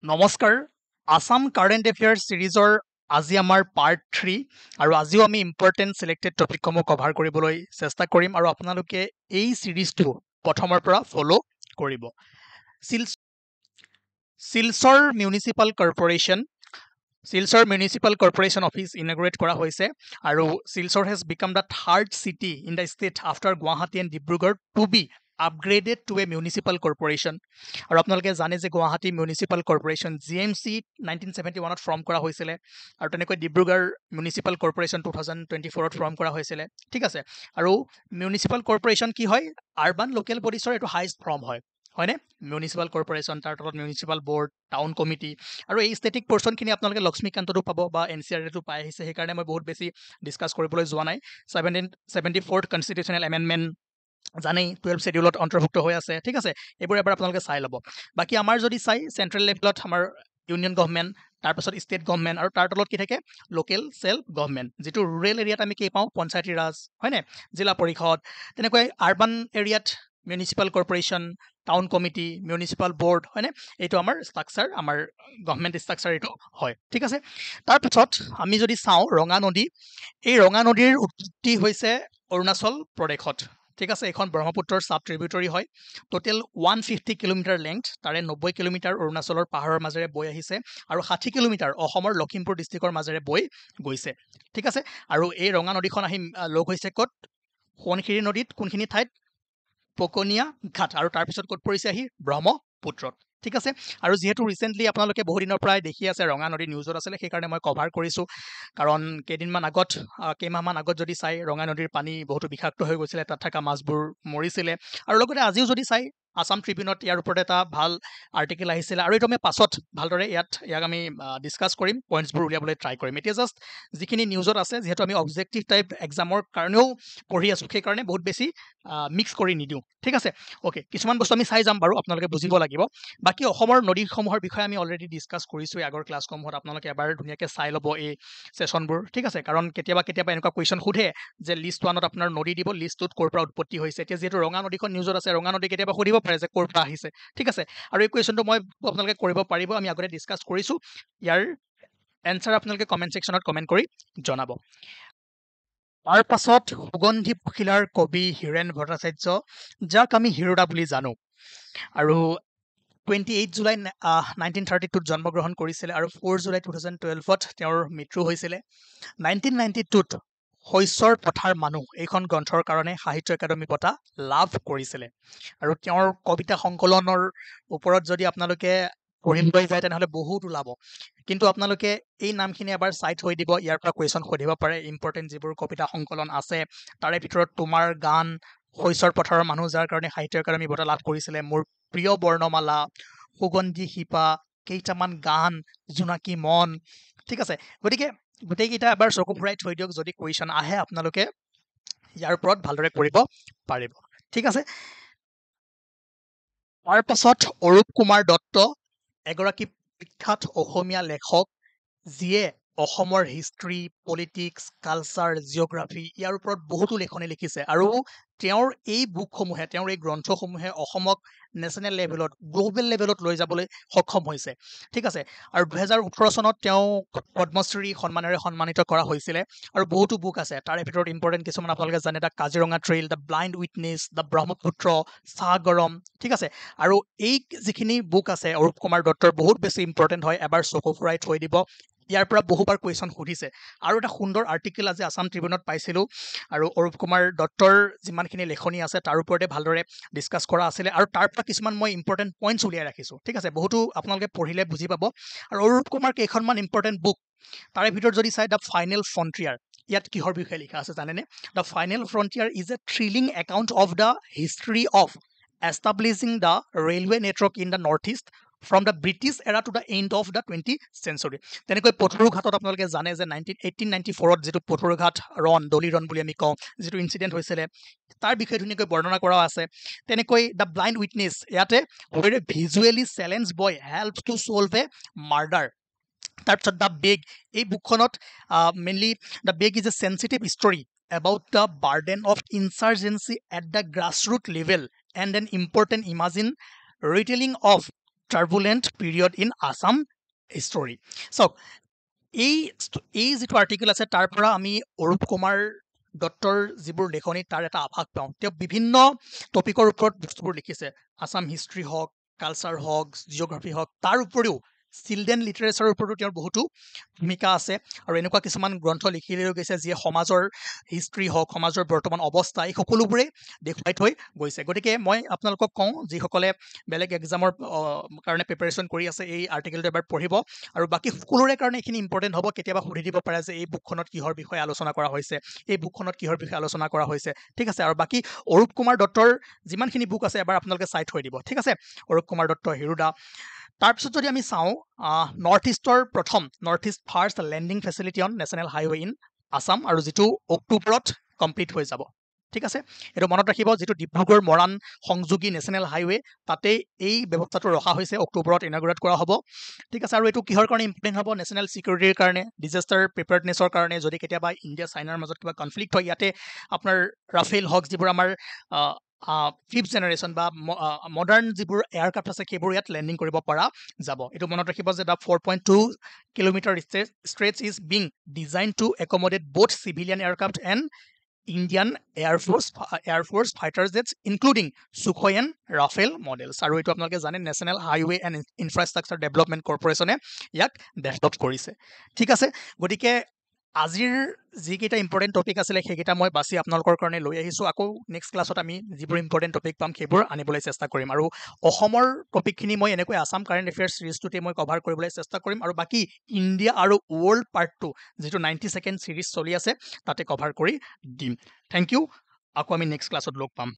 নমস্কাৰ Assam current affairs সিৰিজৰ আজি আমাৰ পাৰ্ট 3 আৰু আজিও আমি ইম্পৰ্টেন্ট সিলেক্টেড টপিকসমূহ কভাৰ কৰিবলৈ চেষ্টা কৰিম আৰু আপোনালোকে এই সিৰিজটো প্ৰথমৰ পৰা ফলো কৰিব Silchar municipal corporation office integrate কৰা হৈছে আৰু Silchar has become the third city in the state after Guwahati and Dibrugarh to be upgraded to a municipal corporation আৰু আপোনালোকে জানে যে গুৱাহাটী মিউনিচিপাল কৰ্পোৰেশ্যন GMC 1971ত ফৰ্ম কৰা হৈছিলে আৰু তেনেকৈ ডিব্ৰুগড় মিউনিচিপাল কৰ্পোৰেশ্যন 2024ত ফৰ্ম কৰা হৈছিলে ঠিক আছে আৰু মিউনিচিপাল কৰ্পোৰেশ্যন কি হয় আৰবান লোকেল বডিছৰ এইটো হাইষ্ট ফৰ্ম হয়নে মিউনিচিপাল কৰ্পোৰেশ্যন তাৰ তলত মিউনিচিপাল বৰ্ড টাউন কমিটি আৰু এই ষ্টেটিক পৰ্চনখিনি আপোনালোকে লক্ষ্মীকান্ততো পাব বা NCRটো পাই আহিছে সেইকাৰণে মই বহুত বেছি ডিছকাছ কৰিবলৈ যোৱা নাই 74th কনষ্টিটিউচনেল এমেণ্ডমেণ্ট জানেই 12 শেডিউলত অন্তৰ্ভুক্ত হৈ আছে ঠিক আছে এইবোৰ এবাৰ আপোনালোকে চাই ল'ব বাকি আমাৰ যদি চাই চেন্ট্ৰেল লেভেলত আমাৰ ইউনিয়ন গভৰ্ণমেণ্ট তাৰপিছত ষ্টেট গভৰ্ণমেণ্ট আৰু তাৰ তলত কি থাকে লোকেল সেল্ফ গভৰ্ণমেণ্ট যিটো ৰুৰেল এৰিয়াত আমি কি পাওঁ পঞ্চায়তী ৰাজ হয়নে জিলা পৰিষদ তেনেকৈ আৰবান এৰিয়াত municipal corporation town committee municipal board হয়নে এইটো আমাৰ ষ্ট্ৰাকচাৰ আমাৰ গভৰ্ণমেণ্ট ষ্ট্ৰাকচাৰ এইটো হয় ঠিক আছে তাৰপিছত আমি যদি চাওঁ ৰঙা নদী এই ৰঙা নদীৰ উৎপত্তি হৈছে অৰুণাচল প্ৰদেশত ঠিক আছে এখন ব্ৰহ্মপুত্ৰৰ সাব ট্ৰিবিউটৰী হয় টোটেল 150 কিলোমিটাৰ লেংথ তাৰে 90 কিলোমিটাৰ অৰুণাচলৰ পাহাৰৰ মাজেৰে বৈ আহিছে আৰু 60 কিলোমিটাৰ অসমৰ লখিমপুৰ ডিষ্ট্ৰিক্টৰ মাজেৰে বৈ গৈছে ঠিক আছে আৰু এই ৰঙা নদীখন আহি লগ হৈছে ক'ত সোৱণশিৰি নদীত কোনখিনি ঠাইত পকনীয়া ঘাট আৰু তাৰপিছত ক'ত পৰিছে আহি ব্ৰহ্মপুত্ৰত ঠিক আছে আৰু যেহেতু ৰিসেন্টলি আপোনালোকে বহু দিনৰ পৰাই দেখি আছে ৰঙা নদী নিউজত আছিলে সেইকাৰণে মই কভাৰ কৰিছোঁ কাৰণ কেইদিনমান আগত কেইমাহমান আগত যদি চাই ৰঙা নদীৰ পানী বহুতো বিষাক্ত হৈ গৈছিলে তাত থকা মাছবোৰ মৰিছিলে আৰু লগতে আজিও যদি চাই আসাম ট্ৰিবিউনত ইয়াৰ ওপৰত এটা ভাল আৰ্টিকেল আহিছিলে আৰু এইটো আমি পাছত ভালদৰে ইয়াক আমি ডিছকাছ কৰিম পইণ্টছবোৰ উলিয়াবলৈ ট্ৰাই কৰিম এতিয়া জাষ্ট যিখিনি নিউজত আছে যিহেতু আমি অবজেক্টিভ টাইপ এক্সামৰ কাৰণেও পঢ়ি আছোঁ সেইকাৰণে বহুত বেছি মিক্স কৰি নিদিওঁ ঠিক আছে ওকে কিছুমান বস্তু আমি চাই যাম বাৰু আপোনালোকে বুজিব লাগিব বাকি অসমৰ নদীসমূহৰ বিষয়ে আমি অলৰেডি ডিছকাছ কৰিছোঁ আগৰ ক্লাছসমূহত আপোনালোকে এবাৰ ধুনীয়াকৈ চাই ল'ব এই সেশনবোৰ ঠিক আছে কাৰণ কেতিয়াবা এনেকুৱা কুৱেশ্যন সোধে যে লিষ্ট 1ত আপোনাৰ নদী দিব লিষ্ট 2ত ক'ৰ পৰা উৎপত্তি হৈছে এতিয়া যিহেতু ৰঙা নদীখন নিউজত আছে ৰঙা নদী কেতিয়াবা সুধিব পাৰে যে ক'ৰ পৰা আহিছে ঠিক আছে আৰু এই কুৱেশ্যনটো মই আপোনালোকে কৰিব পাৰিব আমি আগতে ডিছকাছ কৰিছোঁ ইয়াৰ এনসাৰ আপোনালোকে কমেণ্ট ছেকশ্যনত কমেণ্ট কৰি জনাব তাৰ পাছত সুগন্ধি পখিলাৰ কবি হীৰেণ ভট্টাচাৰ্য যাক আমি হিৰোদা বুলি জানো আৰু 28 জুলাই 1932ত জন্মগ্ৰহণ কৰিছিলে আৰু 4 জুলাই 2012ত তেওঁৰ মৃত্যু হৈছিলে 1992ত শস্যৰ পথাৰ মানুহ এইখন গ্ৰন্থৰ কাৰণে সাহিত্য একাডেমী বঁটা লাভ কৰিছিলে আৰু তেওঁৰ কবিতা সংকলনৰ ওপৰত যদি আপোনালোকে পঢ়িবলৈ যায় তেনেহ'লে বহুত ওলাব কিন্তু আপোনালোকে এই নামখিনি এবাৰ চাই থৈ দিব ইয়াৰ পৰা কুৱেশ্যন সুধিব পাৰে ইম্পৰ্টেণ্ট যিবোৰ কবিতা সংকলন আছে তাৰে ভিতৰত তোমাৰ গান শস্যৰ পথাৰৰ মানুহ যাৰ কাৰণে সাহিত্য একাডেমী বঁটা লাভ কৰিছিলে মোৰ প্ৰিয় বৰ্ণমালা সুগন্ধি শিপা কেইটামান গান জোনাকী মন ঠিক আছে গতিকে গোটেইকেইটা এবাৰ চকু ফুৰাই থৈ দিয়ক যদি কুৱেশ্যন আহে আপোনালোকে ইয়াৰ ওপৰত ভালদৰে কৰিব পাৰিব ঠিক আছে তাৰ পাছত অৰূপ কুমাৰ দত্ত এগৰাকী বিখ্যাত অসমীয়া লেখক যিয়ে অসমৰ হিষ্ট্ৰী পলিটিক্স কালচাৰ জিঅ'গ্ৰাফী ইয়াৰ ওপৰত বহুতো লেখনি লিখিছে আৰু তেওঁৰ এই বুকসমূহে তেওঁৰ এই গ্ৰন্থসমূহে অসমক নেশ্যনেল লেভেলত গ্ল'বেল লেভেলত লৈ যাবলৈ সক্ষম হৈছে ঠিক আছে আৰু 2018 চনত তেওঁ পদ্মশ্ৰী সন্মানেৰে সন্মানিত কৰা হৈছিলে আৰু বহুতো বুক আছে তাৰে ভিতৰত ইম্পৰ্টেণ্ট কিছুমান আপোনালোকে জানে the Kaziranga trail the blind witness the Brahmaputra সাগৰম ঠিক আছে আৰু এই যিখিনি বুক আছে অৰূপ কুমাৰ দত্তৰ বহুত বেছি ইম্পৰ্টেণ্ট হয় এবাৰ চকু ফুৰাই থৈ দিব ইয়াৰ পৰা বহুবাৰ কুৱেশ্যন সুধিছে আৰু এটা সুন্দৰ আৰ্টিকেল আজি আসাম ট্ৰিবিউনত পাইছিলোঁ আৰু অৰূপ কুমাৰ দত্তৰ যিমানখিনি লেখনি আছে তাৰ ওপৰতে ভালদৰে ডিছকাছ কৰা আছিলে আৰু তাৰ পৰা কিছুমান মই ইম্পৰ্টেণ্ট পইণ্টছ উলিয়াই ৰাখিছোঁ ঠিক আছে বহুতো আপোনালোকে পঢ়িলে বুজি পাব আৰু অৰূপ কুমাৰ কেইখনমান ইম্পৰ্টেণ্ট বুক তাৰে ভিতৰত যদি চাই দ্য ফাইনেল ফ্ৰণ্টিয়াৰ ইয়াত কিহৰ বিষয়ে লিখা আছে জানেনে the final frontier is a thrilling account of the history of establishing the railway network in the northeast from the British era to the end of the 20th century তেনেকৈ পথৰুঘাটত আপোনালোকে জানে যে 1894ত যিটো পথৰুঘাট ৰণ দলি ৰণ বুলি আমি কওঁ যিটো ইনচিডেণ্ট হৈছিলে তাৰ বিষয়ে ধুনীয়াকৈ বৰ্ণনা কৰা আছে তেনেকৈ দ্য ব্লাইণ্ড উইটনেছ ইয়াতে visually challenged boy help to solve a murder তাৰপিছত দ্য বেগ এই বুকখনত mainly the bag is a sensitive story about the burden of insurgency at the grassroots level and an important imagine retelling of turbulent period in Assam history. চাওক এই যিটো article আছে তাৰ পৰা আমি অৰূপ কুমাৰ দত্তৰ যিবোৰ লেখনি তাৰ এটা আভাস পাওঁ তেওঁ বিভিন্ন টপিকৰ ওপৰত বস্তুবোৰ লিখিছে আসাম হিষ্ট্ৰী হওক কালচাৰ হওক জিঅ'গ্ৰাফি হওক তাৰ উপৰিও চিলড্ৰেন লিটাৰেচাৰৰ ওপৰতো তেওঁৰ বহুতো ভূমিকা আছে আৰু এনেকুৱা কিছুমান গ্ৰন্থ লিখি লৈ গৈছে যিয়ে সমাজৰ হিষ্ট্ৰী হওক সমাজৰ বৰ্তমান অৱস্থা এই সকলোবোৰে দেখুৱাই থৈ গৈছে গতিকে মই আপোনালোকক কওঁ যিসকলে বেলেগ এক্সামৰ কাৰণে প্ৰিপাৰেশ্যন কৰি আছে এই আৰ্টিকেলটো এবাৰ পঢ়িব আৰু বাকী সকলোৰে কাৰণে এইখিনি ইম্পৰ্টেণ্ট হ'ব কেতিয়াবা সুধি দিব পাৰে যে এই বুকখনত কিহৰ বিষয়ে আলোচনা কৰা হৈছে এই বুকখনত কিহৰ বিষয়ে আলোচনা কৰা হৈছে ঠিক আছে আৰু বাকী অৰূপ কুমাৰ দত্তৰ যিমানখিনি বুক আছে এবাৰ আপোনালোকে চাই থৈ দিব ঠিক আছে অৰূপ কুমাৰ দত্ত হিৰুদা তাৰপিছত যদি আমি চাওঁ নৰ্থ ইষ্টৰ প্ৰথম north east first landing facility on national highway in Assam আৰু যিটো অক্টোবৰত কমপ্লিট হৈ যাব ঠিক আছে এইটো মনত ৰাখিব যিটো ডিব্ৰুগড় মৰাণ সংযোগী নেশ্যনেল হাইৱে তাতে এই ব্যৱস্থাটো ৰখা হৈছে অক্টোবৰত ইনাগুৰেট কৰা হ'ব ঠিক আছে আৰু এইটো কিহৰ কাৰণে ইম্পৰ্টেণ্ট হ'ব নেশ্যনেল ছিকিউৰিটিৰ কাৰণে ডিজাষ্টাৰ প্ৰিপেয়াৰ্ডনেছৰ কাৰণে যদি কেতিয়াবা ইণ্ডিয়া চাইনাৰ মাজত কিবা কনফ্লিক্ট হয় ইয়াতে আপোনাৰ ৰাফেল হওক যিবোৰ আমাৰ ফিফ্থ জেনেৰেশ্যন বা মডাৰ্ণ যিবোৰ এয়াৰক্ৰাফ্ট আছে সেইবোৰ ইয়াত লেণ্ডিং কৰিব পৰা যাব এইটো মনত ৰাখিব যে the 4.2 kilometre stretch is being designed to accommodate both civilian aircraft and Indian air force fighter jets including Sukhoi and Rafale models আৰু এইটো আপোনালোকে জানে national highway and infrastructure development কৰ্পৰেশ্যনে ইয়াক ডেভেলপ কৰিছে ঠিক আছে গতিকে আজিৰ যিকেইটা ইম্পৰ্টেণ্ট টপিক আছিলে সেইকেইটা মই বাছি আপোনালোকৰ কাৰণে লৈ আহিছোঁ আকৌ নেক্সট ক্লাছত আমি যিবোৰ ইম্পৰ্টেণ্ট টপিক পাম সেইবোৰ আনিবলৈ চেষ্টা কৰিম আৰু অসমৰ টপিকখিনি মই এনেকৈ আছাম কাৰেণ্ট এফেয়াৰ্ছ ছিৰিজটোতে মই কভাৰ কৰিবলৈ চেষ্টা কৰিম আৰু বাকী ইণ্ডিয়া আৰু ৱৰ্ল্ড পাৰ্টটো যিটো 92nd ছিৰিজ চলি আছে তাতে কভাৰ কৰি দিম থেংক ইউ আকৌ আমি নেক্সট ক্লাছত লগ পাম